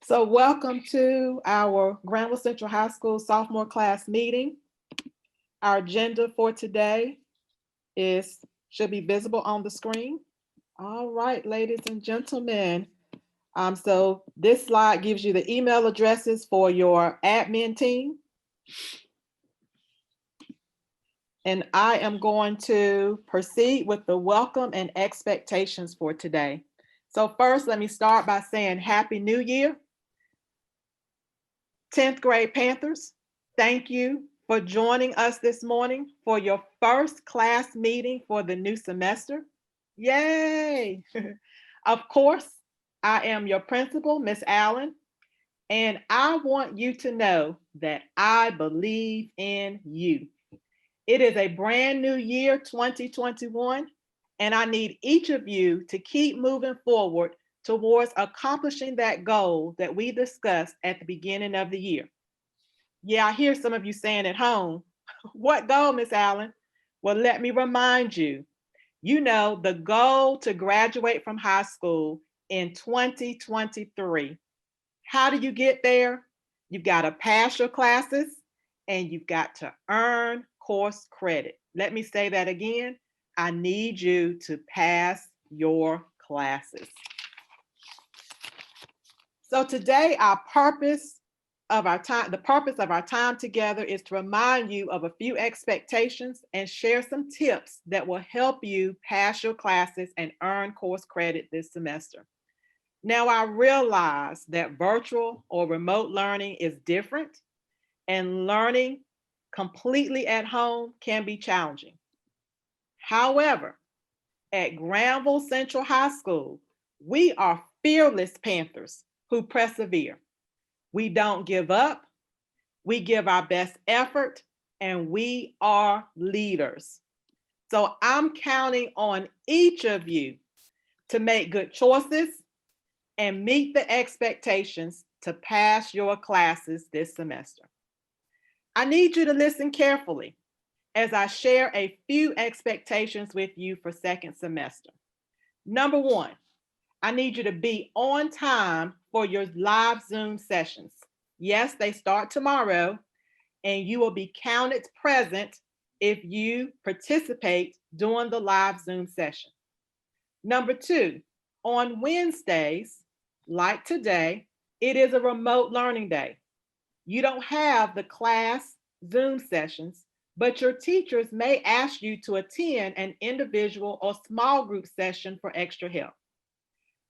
So welcome to our Granville Central High School sophomore class meeting. Our agenda for today should be visible on the screen. All right, ladies and gentlemen. So this slide gives you the email addresses for your admin team. And I am going to proceed with the welcome and expectations for today. So first, let me start by saying Happy New Year. 10th grade Panthers, thank you for joining us this morning for your first class meeting for the new semester. Yay! Of course, I am your principal, Miss Allen, and I want you to know that I believe in you. It is a brand new year, 2021, and I need each of you to keep moving forward towards accomplishing that goal that we discussed at the beginning of the year. Yeah, I hear some of you saying at home, what goal, Miss Allen? Well, let me remind you, the goal to graduate from high school in 2023. How do you get there? You've got to pass your classes and you've got to earn course credit. Let me say that again. I need you to pass your classes. So today, the purpose of our time together is to remind you of a few expectations and share some tips that will help you pass your classes and earn course credit this semester. Now, I realize that virtual or remote learning is different, and learning completely at home can be challenging. However, at Granville Central High School, we are fearless Panthers who persevere. We don't give up, we give our best effort, and we are leaders. So I'm counting on each of you to make good choices and meet the expectations to pass your classes this semester. I need you to listen carefully as I share a few expectations with you for second semester. Number one, I need you to be on time for your live Zoom sessions. Yes, they start tomorrow, and you will be counted present if you participate during the live Zoom session. Number two, on Wednesdays, like today, it is a remote learning day. You don't have the class Zoom sessions, but your teachers may ask you to attend an individual or small group session for extra help.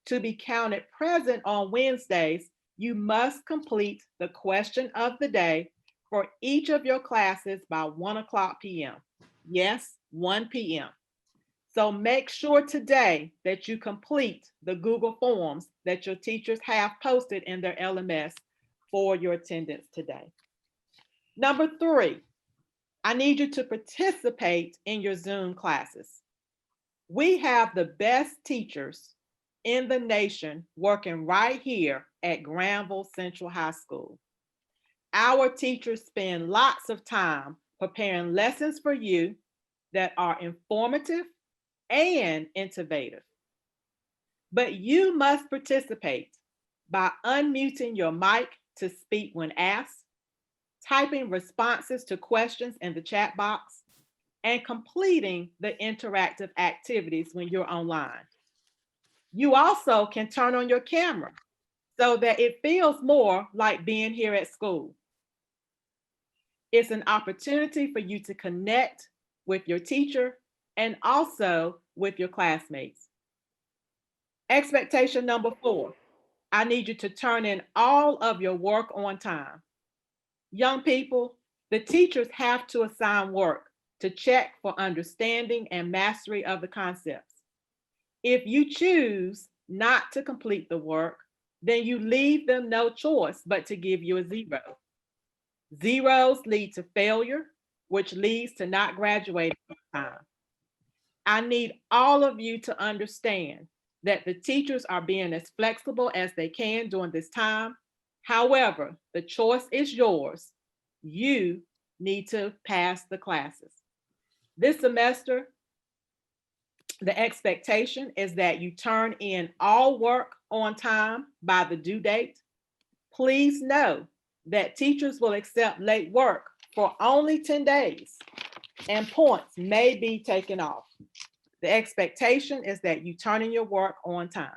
To be counted present on Wednesdays, you must complete the question of the day for each of your classes by 1:00 p.m. Yes, 1 p.m. So make sure today that you complete the Google Forms that your teachers have posted in their LMS for your attendance today. Number three, I need you to participate in your Zoom classes. We have the best teachers in the nation working right here at Granville Central High School. Our teachers spend lots of time preparing lessons for you that are informative and innovative. But you must participate by unmuting your mic to speak when asked, typing responses to questions in the chat box, and completing the interactive activities when you're online. You also can turn on your camera so that it feels more like being here at school. It's an opportunity for you to connect with your teacher and also with your classmates. Expectation number four, I need you to turn in all of your work on time. Young people, the teachers have to assign work to check for understanding and mastery of the concepts. If you choose not to complete the work, then you leave them no choice but to give you a zero. Zeros lead to failure, which leads to not graduating on time. I need all of you to understand that the teachers are being as flexible as they can during this time. However, the choice is yours. You need to pass the classes. This semester, the expectation is that you turn in all work on time by the due date. Please know that teachers will accept late work for only 10 days, and points may be taken off. The expectation is that you turn in your work on time.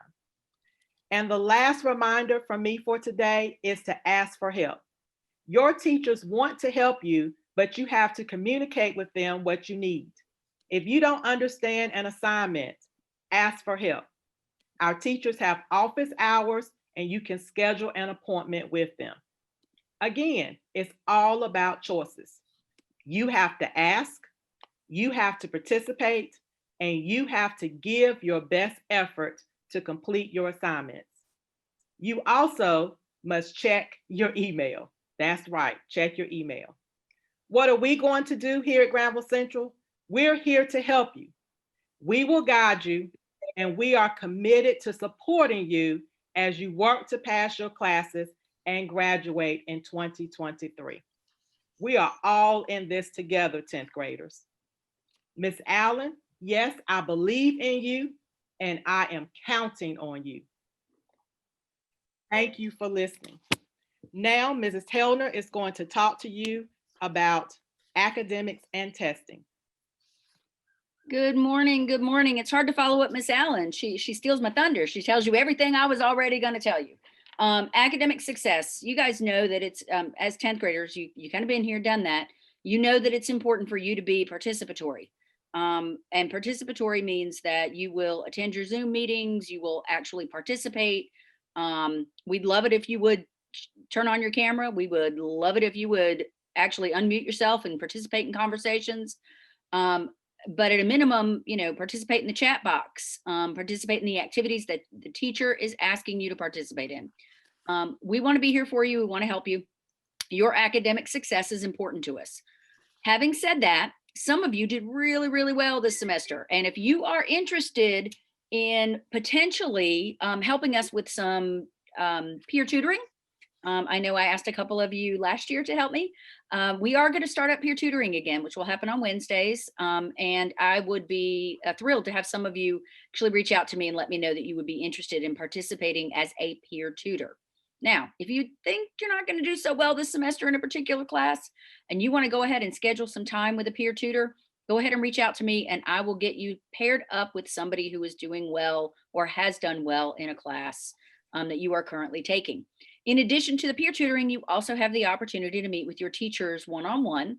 And the last reminder from me for today is to ask for help. Your teachers want to help you, but you have to communicate with them what you need. If you don't understand an assignment, ask for help. Our teachers have office hours and you can schedule an appointment with them. Again, it's all about choices. You have to ask, you have to participate, and you have to give your best effort to complete your assignments. You also must check your email. That's right, check your email. What are we going to do here at Granville Central? We're here to help you. We will guide you, and we are committed to supporting you as you work to pass your classes and graduate in 2023. We are all in this together, 10th graders. Ms. Allen, yes, I believe in you, and I am counting on you. Thank you for listening. Now, Mrs. Hellner is going to talk to you about academics and testing. Good morning. Good morning. It's hard to follow up Miss Allen. She steals my thunder. She tells you everything I was already going to tell you. Academic success. You guys know that it's as 10th graders, you kind of been here, done that. You know that it's important for you to be participatory. And participatory means that you will attend your Zoom meetings, you will actually participate. We'd love it if you would turn on your camera. We would love it if you would actually unmute yourself and participate in conversations. But at a minimum, participate in the chat box, participate in the activities that the teacher is asking you to participate in. We want to be here for you. We want to help you. Your academic success is important to us. Having said that, some of you did really, really well this semester. And if you are interested in potentially helping us with some peer tutoring, I know I asked a couple of you last year to help me. We are going to start up peer tutoring again, which will happen on Wednesdays. And I would be thrilled to have some of you actually reach out to me and let me know that you would be interested in participating as a peer tutor. Now, if you think you're not going to do so well this semester in a particular class and you want to go ahead and schedule some time with a peer tutor, go ahead and reach out to me and I will get you paired up with somebody who is doing well or has done well in a class that you are currently taking. In addition to the peer tutoring, you also have the opportunity to meet with your teachers one-on-one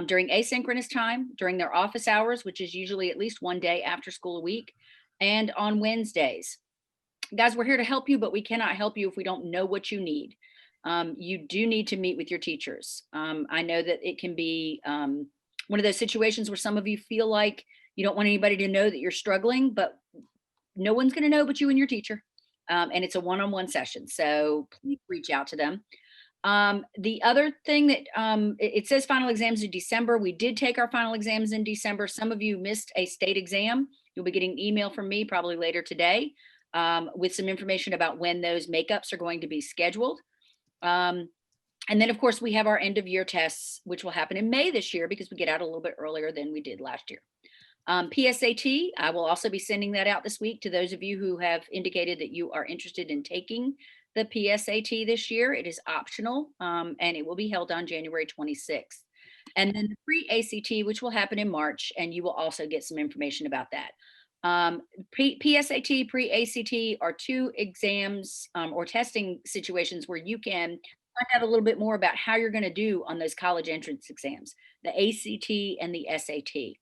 during asynchronous time, during their office hours, which is usually at least one day after school a week, and on Wednesdays. Guys, we're here to help you, but we cannot help you if we don't know what you need. You do need to meet with your teachers. I know that it can be one of those situations where some of you feel like you don't want anybody to know that you're struggling, but no one's going to know but you and your teacher. And it's a one-on-one session. So please reach out to them. The other thing that it says final exams in December. We did take our final exams in December. Some of you missed a state exam. You'll be getting an email from me probably later today with some information about when those makeups are going to be scheduled. And then of course we have our end of year tests, which will happen in May this year because we get out a little bit earlier than we did last year. PSAT, I will also be sending that out this week to those of you who have indicated that you are interested in taking the PSAT this year. It is optional and it will be held on January 26th. And then the pre-ACT, which will happen in March, and you will also get some information about that. PSAT, pre-ACT are two exams or testing situations where you can find out a little bit more about how you're going to do on those college entrance exams, the ACT and the SAT.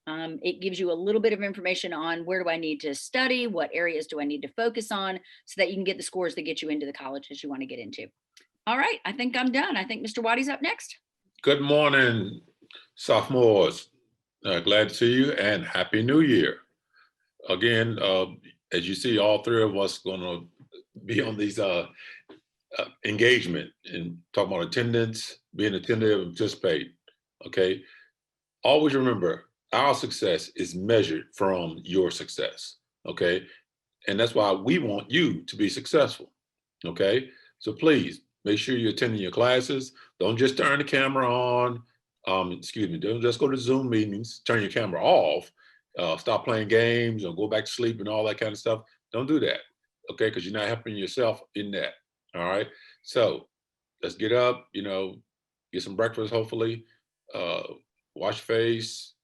It gives you a little bit of information on where do I need to study, what areas do I need to focus on so that you can get the scores that get you into the colleges you want to get into. All right, I think I'm done. I think Mr. Waddy's up next. Good morning, sophomores. Glad to see you and Happy New Year. Again, as you see, all three of us going to be on these engagement and talk about attendance, being attentive and participate, okay? Always remember, our success is measured from your success, okay? And that's why we want you to be successful, okay? So please make sure you're attending your classes. Don't just turn the camera on. Don't just go to Zoom meetings, turn your camera off, stop playing games or go back to sleep and all that kind of stuff. Don't do that, okay? Because you're not helping yourself in that, All right. So let's get up, get some breakfast, hopefully, wash your face,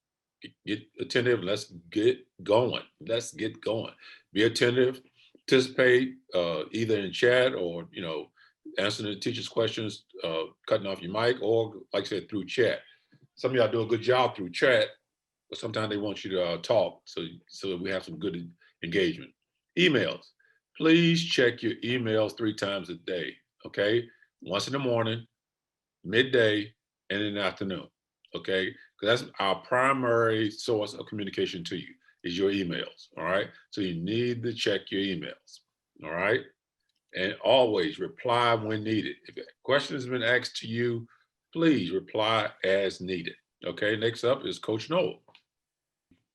get attentive. Let's get going. Let's get going. Be attentive, participate either in chat or, answering the teacher's questions, cutting off your mic, or like I said, through chat. Some of y'all do a good job through chat, but sometimes they want you to talk so that we have some good engagement. Emails. Please check your emails 3 times a day, okay? Once in the morning, midday, and in the afternoon, okay? Because that's our primary source of communication to you is your emails, all right? So you need to check your emails, all right? And always reply when needed. If a question has been asked to you, please reply as needed, okay? Next up is Coach Noel.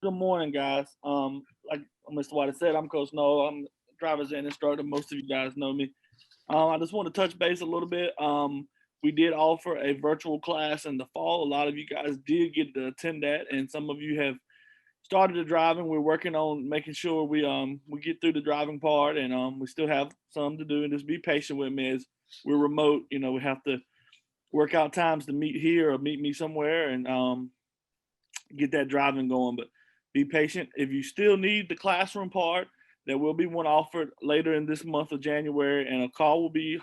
Good morning, guys. Like Mr. White said, I'm Coach Noel. I'm a driver's ed instructor. Most of you guys know me. I just want to touch base a little bit. We did offer a virtual class in the fall. A lot of you guys did get to attend that, and some of you have started the driving. We're working on making sure we get through the driving part, and we still have some to do. And just be patient with me as we're remote. We have to work out times to meet here or meet me somewhere and get that driving going. But be patient. If you still need the classroom part, there will be one offered later in this month of January, and a call will be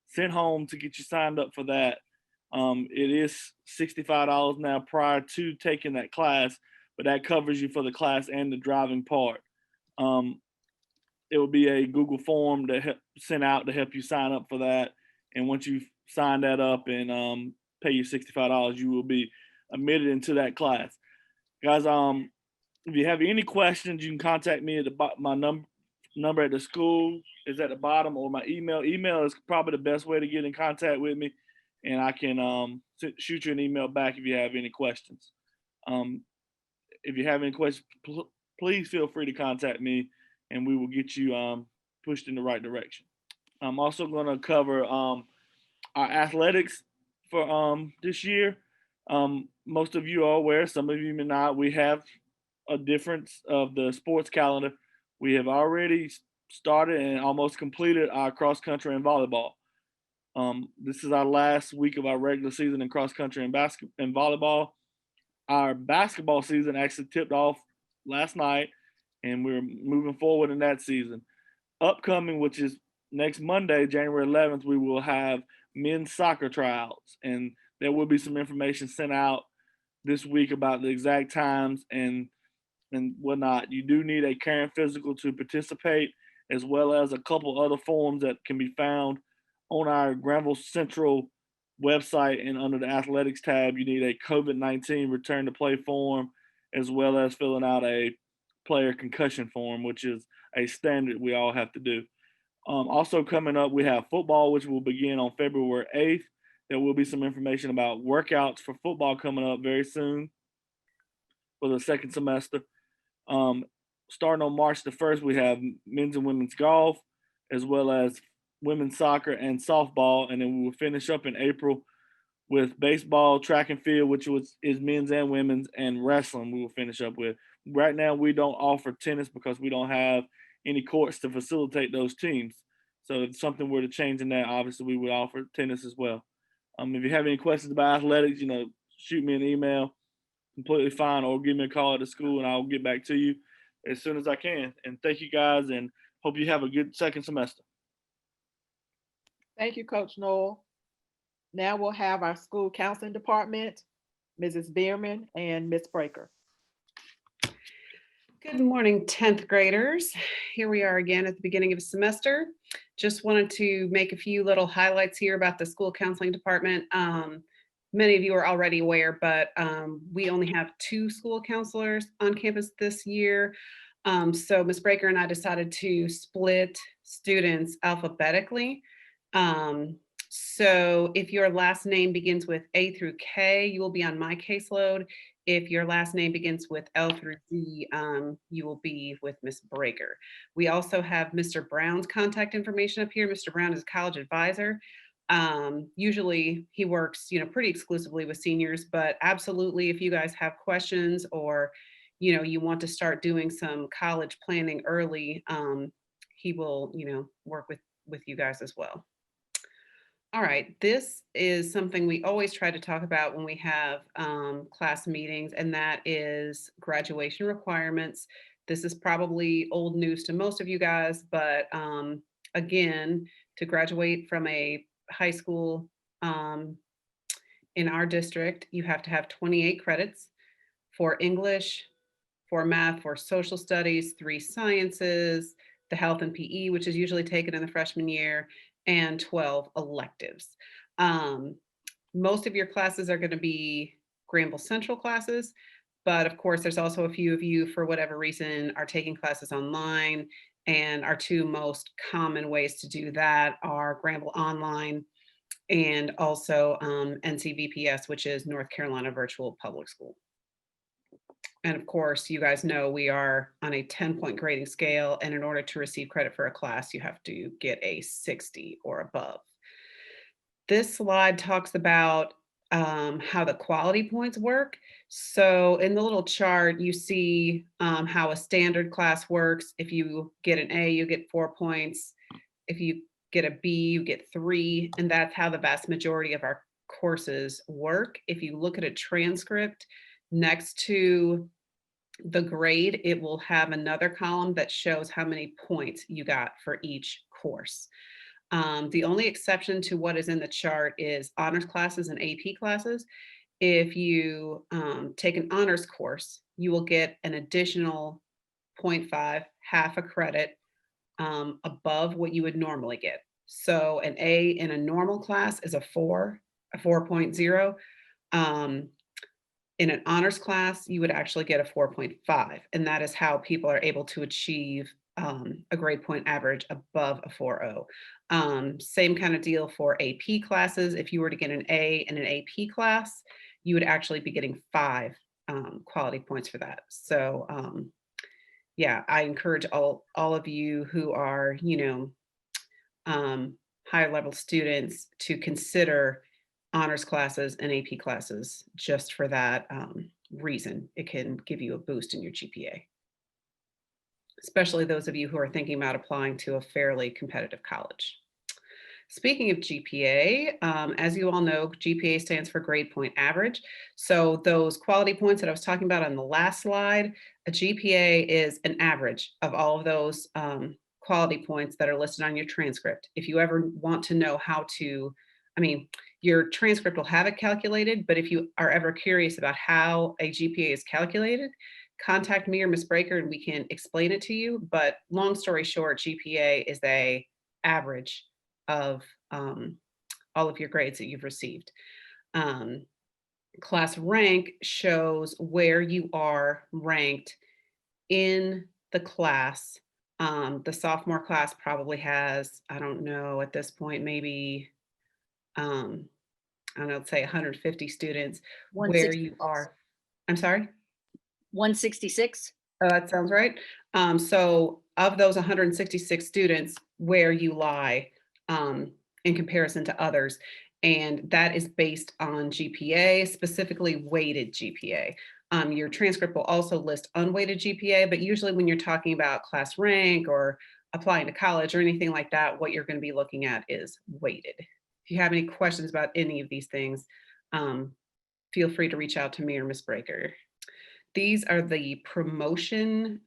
sent home to get you signed up for that. It is $65 now prior to taking that class, but that covers you for the class and the driving part. It will be a Google form that sent out to help you sign up for that. And once you sign that up and pay your $65, you will be admitted into that class. Guys, if you have any questions, you can contact me at my number at the school is at the bottom, or my email. Email is probably the best way to get in contact with me, and I can shoot you an email back if you have any questions. If you have any questions, please feel free to contact me, and we will get you pushed in the right direction. I'm also going to cover our athletics for this year. Most of you are aware, some of you may not. We have a difference of the sports calendar. We have already started and almost completed our cross country and volleyball. This is our last week of our regular season in cross country and volleyball. Our basketball season actually tipped off last night, and we're moving forward in that season. Upcoming, which is next Monday, January 11th, we will have men's soccer tryouts, and there will be some information sent out this week about the exact times and whatnot. You do need a current physical to participate, as well as a couple other forms that can be found on our Granville Central website, and under the athletics tab, you need a COVID-19 return to play form, as well as filling out a player concussion form, which is a standard we all have to do. Also coming up, we have football, which will begin on February 8th. There will be some information about workouts for football coming up very soon for the second semester. Starting on March the 1st, we have men's and women's golf, as well as women's soccer and softball. And then we will finish up in April with baseball, track and field, which is men's and women's, and wrestling we will finish up with. Right now, we don't offer tennis because we don't have any courts to facilitate those teams. So if something were to change in that, obviously we would offer tennis as well. If you have any questions about athletics, shoot me an email, completely fine, or give me a call at the school and I'll get back to you as soon as I can. And thank you guys, and hope you have a good second semester. Thank you, Coach Noel. Now we'll have our school counseling department, Mrs. Bierman and Ms. Breaker. Good morning, 10th graders. Here we are again at the beginning of the semester. Just wanted to make a few little highlights here about the school counseling department. Many of you are already aware, but we only have 2 school counselors on campus this year. So Ms. Breaker and I decided to split students alphabetically. So if your last name begins with A through K, you will be on my caseload. If your last name begins with L through Z, you will be with Ms. Breaker. We also have Mr. Brown's contact information up here. Mr. Brown is a college advisor. Usually he works, pretty exclusively with seniors, but absolutely, if you guys have questions or, you want to start doing some college planning early, he will, work with you guys as well. All right, this is something we always try to talk about when we have class meetings, and that is graduation requirements. This is probably old news to most of you guys, but again, to graduate from a high school in our district, you have to have 28 credits for English, for math, for social studies, 3 sciences, the health and PE, which is usually taken in the freshman year, and 12 electives. Most of your classes are going to be Granville Central classes, but of course, there's also a few of you, for whatever reason, are taking classes online, and our 2 most common ways to do that are Granville Online and also NCVPS, which is North Carolina Virtual Public School. And of course, you guys know we are on a 10-point grading scale, and in order to receive credit for a class, you have to get a 60 or above. This slide talks about how the quality points work. So in the little chart, you see how a standard class works. If you get an A, you get 4 points. If you get a B, you get 3, and that's how the vast majority of our courses work. If you look at a transcript next to the grade, it will have another column that shows how many points you got for each course. The only exception to what is in the chart is honors classes and AP classes. If you take an honors course, you will get an additional 0.5, half a credit above what you would normally get. So an A in a normal class is a 4.0. In an honors class, you would actually get a 4.5, and that is how people are able to achieve a grade point average above a 4.0. Same kind of deal for AP classes. If you were to get an A in an AP class, you would actually be getting 5 quality points for that. So yeah, I encourage all of you who are, higher level students to consider honors classes and AP classes just for that reason. It can give you a boost in your GPA, especially those of you who are thinking about applying to a fairly competitive college. Speaking of GPA, as you all know, GPA stands for grade point average. So those quality points that I was talking about on the last slide, a GPA is an average of all of those quality points that are listed on your transcript. If you ever want to know how to, your transcript will have it calculated, but if you are ever curious about how a GPA is calculated, contact me or Ms. Breaker and we can explain it to you. But long story short, GPA is an average of all of your grades that you've received. Class rank shows where you are ranked in the class. The sophomore class probably has, I don't know, at this point, maybe, I don't know, say 150 students where you are. I'm sorry? 166. Oh, that sounds right. So of those 166 students, where you lie in comparison to others, and that is based on GPA, specifically weighted GPA. Your transcript will also list unweighted GPA, but usually when you're talking about class rank or applying to college or anything like that, what you're going to be looking at is weighted. If you have any questions about any of these things, feel free to reach out to me or Ms. Breaker. These are the promotion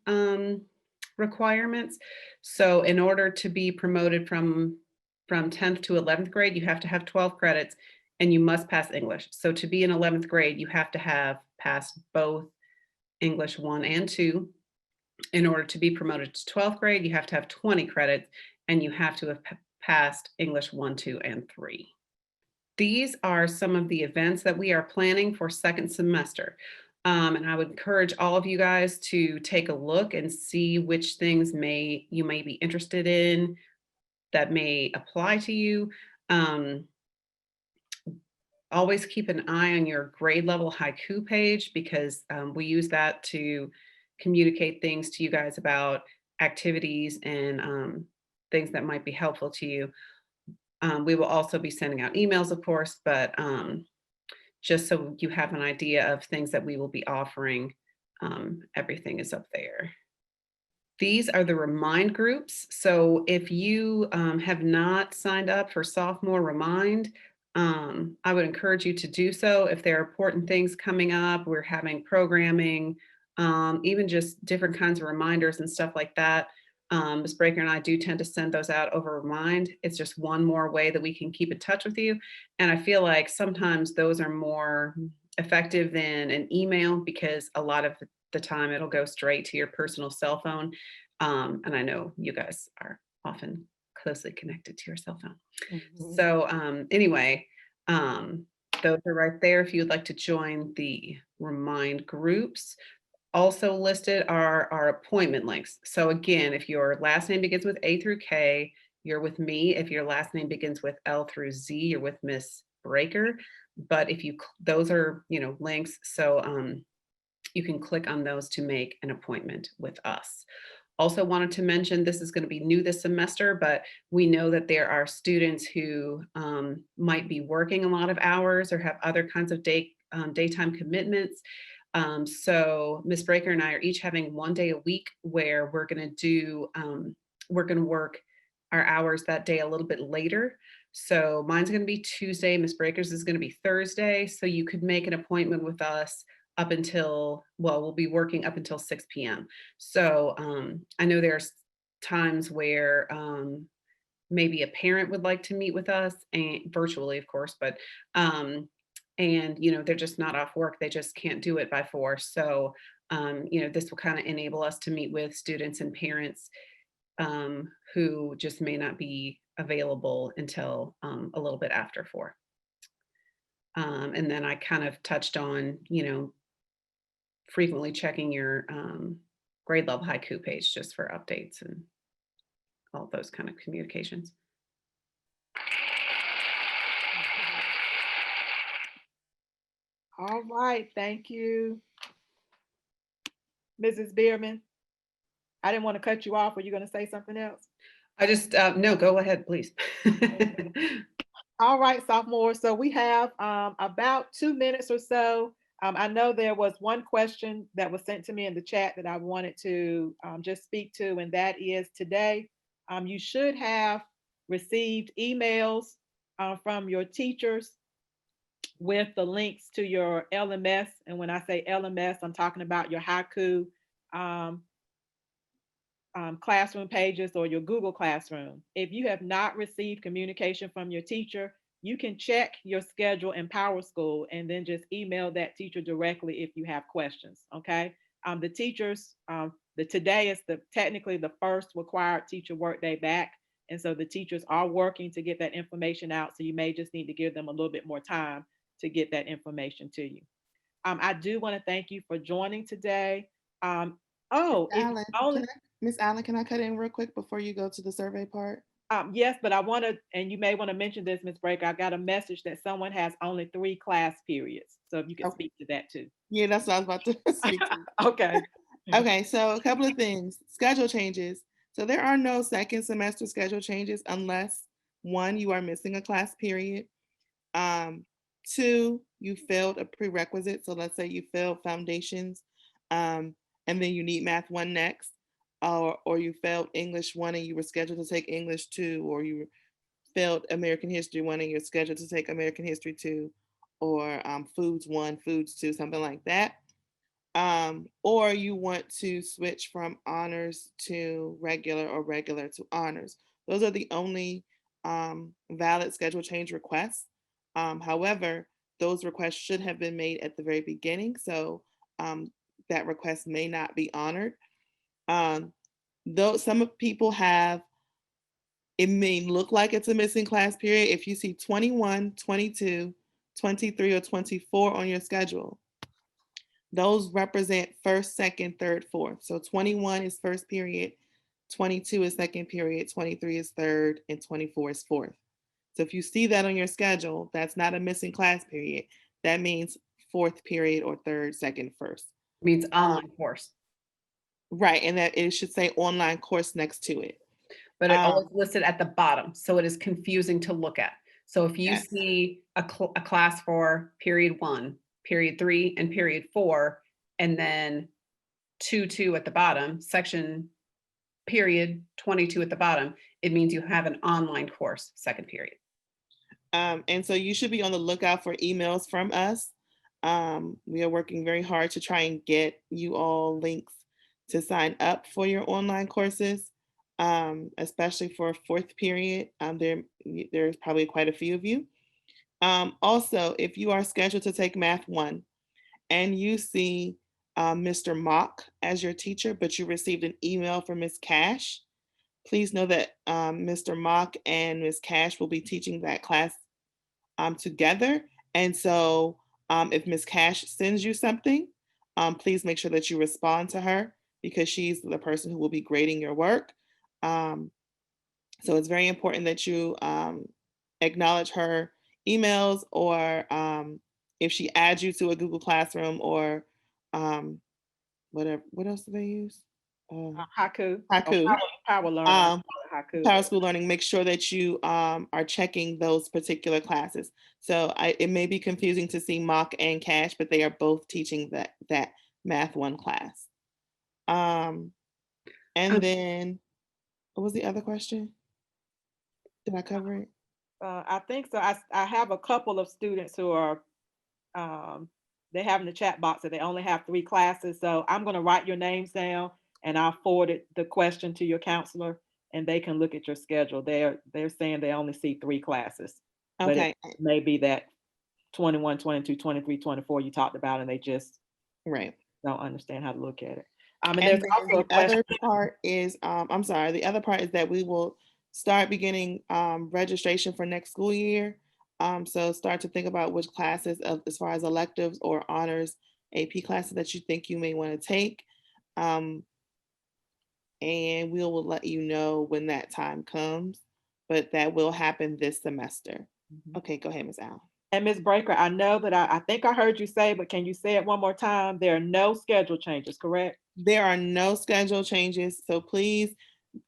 requirements. So in order to be promoted from 10th to 11th grade, you have to have 12 credits and you must pass English. So to be in 11th grade, you have to have passed both English 1 and 2. In order to be promoted to 12th grade, you have to have 20 credits and you have to have passed English 1, 2, and 3. These are some of the events that we are planning for second semester. And I would encourage all of you guys to take a look and see which things you may be interested in that may apply to you. Always keep an eye on your grade level haiku page because we use that to communicate things to you guys about activities and things that might be helpful to you. We will also be sending out emails, of course, but just so you have an idea of things that we will be offering, everything is up there. These are the Remind groups. So if you have not signed up for Sophomore Remind, I would encourage you to do so. If there are important things coming up, we're having programming, even just different kinds of reminders and stuff like that. Ms. Breaker and I do tend to send those out over Remind. It's just one more way that we can keep in touch with you. And I feel like sometimes those are more effective than an email because a lot of the time it'll go straight to your personal cell phone. And I know you guys are often closely connected to your cell phone. Mhm. So anyway, those are right there if you would like to join the Remind groups. Also listed are our appointment links. So again, if your last name begins with A through K, you're with me. If your last name begins with L through Z, you're with Miss Breaker. But if you, those are, links. So you can click on those to make an appointment with us. Also wanted to mention, this is going to be new this semester, but we know that there are students who might be working a lot of hours or have other kinds of daytime commitments. So Ms. Breaker and I are each having one day a week where we're going to work our hours that day a little bit later. So mine's going to be Tuesday, Ms. Breaker's is going to be Thursday. So you could make an appointment with us up until, well, we'll be working up until 6 p.m. So I know there's times where maybe a parent would like to meet with us, and virtually, of course, but and they're just not off work. They just can't do it by 4. So this will kind of enable us to meet with students and parents who just may not be available until a little bit after 4. And then I kind of touched on, frequently checking your grade level haiku page just for updates and all those kind of communications. All right, thank you. Mrs. Bierman, I didn't want to cut you off. Were you going to say something else? I just, no, go ahead, please. All right, sophomore. So we have about 2 minutes or so. I know there was one question that was sent to me in the chat that I wanted to just speak to, and that is today, you should have received emails from your teachers with the links to your LMS. And when I say LMS, I'm talking about your haiku classroom pages or your Google Classroom. If you have not received communication from your teacher, you can check your schedule in PowerSchool and then just email that teacher directly if you have questions. Okay. The teachers, today is technically the first required teacher workday back. And so the teachers are working to get that information out. So you may just need to give them a little bit more time to get that information to you. I do want to thank you for joining today. Miss Allen, can I cut in real quick before you go to the survey part? Yes, but I want to, and you may want to mention this, Ms. Breaker. I got a message that someone has only 3 class periods. So if you could speak to that too. Yeah, that's what I was about to speak to. Okay. Okay, so a couple of things. Schedule changes. So there are no second semester schedule changes unless 1, you are missing a class period. 2, you failed a prerequisite. So let's say you failed foundations and then you need math 1 next. Or you failed English 1 and you were scheduled to take English 2, or you failed American History 1 and you're scheduled to take American History 2, or Foods 1, Foods 2, something like that. Or you want to switch from honors to regular or regular to honors. Those are the only valid schedule change requests. However, those requests should have been made at the very beginning, so that request may not be honored. Though some people have, it may look like it's a missing class period. If you see 21, 22, 23, or 24 on your schedule, those represent first, second, third, fourth. So 21 is first period, 22 is second period, 23 is third, and 24 is fourth. So if you see that on your schedule, that's not a missing class period. That means fourth period or third, second, first. It means online course. Right, and that it should say online course next to it. But it always listed at the bottom, so it is confusing to look at. So if you see a class for period 1, period 3, and period 4, and then 2 at the bottom, section period 22 at the bottom, it means you have an online course, second period. And so you should be on the lookout for emails from us. We are working very hard to try and get you all links to sign up for your online courses, especially for fourth period. There's probably quite a few of you. Also, if you are scheduled to take Math 1 and you see Mr. Mock as your teacher, but you received an email from Ms. Cash, please know that Mr. Mock and Ms. Cash will be teaching that class together. And so if Ms. Cash sends you something, please make sure that you respond to her because she's the person who will be grading your work. So it's very important that you acknowledge her emails, or if she adds you to a Google Classroom or whatever. What else do they use? Haiku. Haiku. Power Learning. Haiku. Power School Learning, make sure that you are checking those particular classes. So it may be confusing to see Mock and Cash, but they are both teaching that Math 1 class. And then, what was the other question? Did I cover it? I think so. I have a couple of students who are, they have in the chat box that they only have 3 classes. So I'm going to write your names down and I'll forward the question to your counselor and they can look at your schedule. They're saying they only see 3 classes. Okay. But it may be that 21, 22, 23, 24 you talked about and they just don't understand how to look at it. And there's also the other part is, I'm sorry, the other part is that we will start beginning registration for next school year. So start to think about which classes as far as electives or honors AP classes that you think you may want to take. And we will let you know when that time comes, but that will happen this semester. Okay, go ahead, Ms. Allen. And Ms. Breaker, I know that I think I heard you say, but can you say it one more time? There are no schedule changes, correct? There are no schedule changes. So please,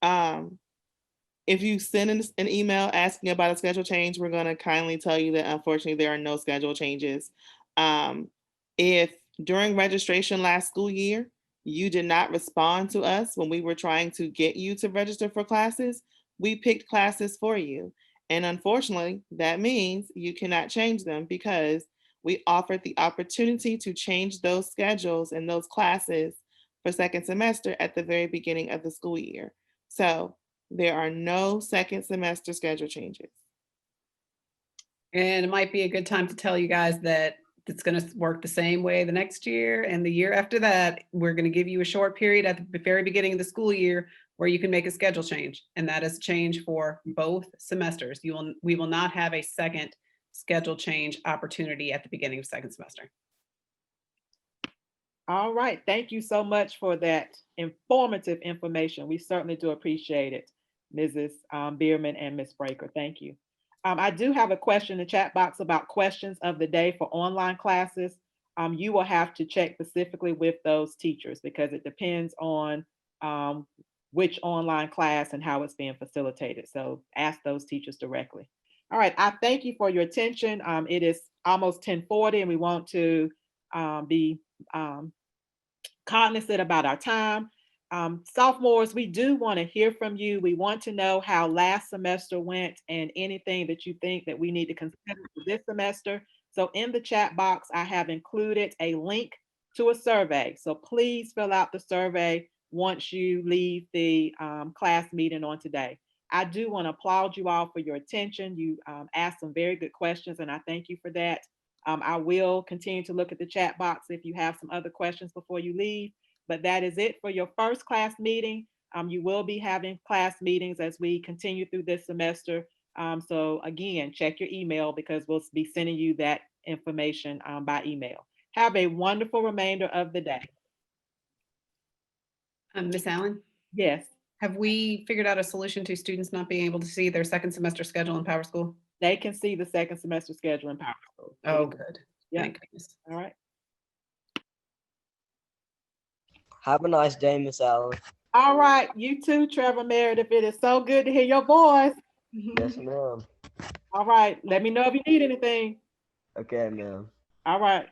if you send an email asking about a schedule change, we're going to kindly tell you that unfortunately there are no schedule changes. If during registration last school year, you did not respond to us when we were trying to get you to register for classes, we picked classes for you. And unfortunately, that means you cannot change them because we offered the opportunity to change those schedules and those classes for second semester at the very beginning of the school year. So there are no second semester schedule changes. And it might be a good time to tell you guys that it's going to work the same way the next year and the year after that. We're going to give you a short period at the very beginning of the school year where you can make a schedule change. And that is change for both semesters. We will not have a second schedule change opportunity at the beginning of second semester. All right. Thank you so much for that informative information. We certainly do appreciate it, Mrs. Bierman and Ms. Breaker. Thank you. I do have a question in the chat box about questions of the day for online classes. You will have to check specifically with those teachers because it depends on which online class and how it's being facilitated. So ask those teachers directly. All right. I thank you for your attention. It is almost 10:40 and we want to be cognizant about our time. Sophomores, we do want to hear from you. We want to know how last semester went and anything that you think that we need to consider for this semester. So in the chat box, I have included a link to a survey. So please fill out the survey once you leave the class meeting on today. I do want to applaud you all for your attention. You asked some very good questions and I thank you for that. I will continue to look at the chat box if you have some other questions before you leave. But that is it for your first class meeting. You will be having class meetings as we continue through this semester. So again, check your email because we'll be sending you that information by email. Have a wonderful remainder of the day. Ms. Allen? Yes. Have we figured out a solution to students not being able to see their second semester schedule in Power School? They can see the second semester schedule in Power School. Oh, good. Yeah. Thank goodness. All right. Have a nice day, Miss Allen. All right. You too, Trevor Meredith. It is so good to hear your voice. Yes, ma'am. All right. Let me know if you need anything. Okay, ma'am. All right.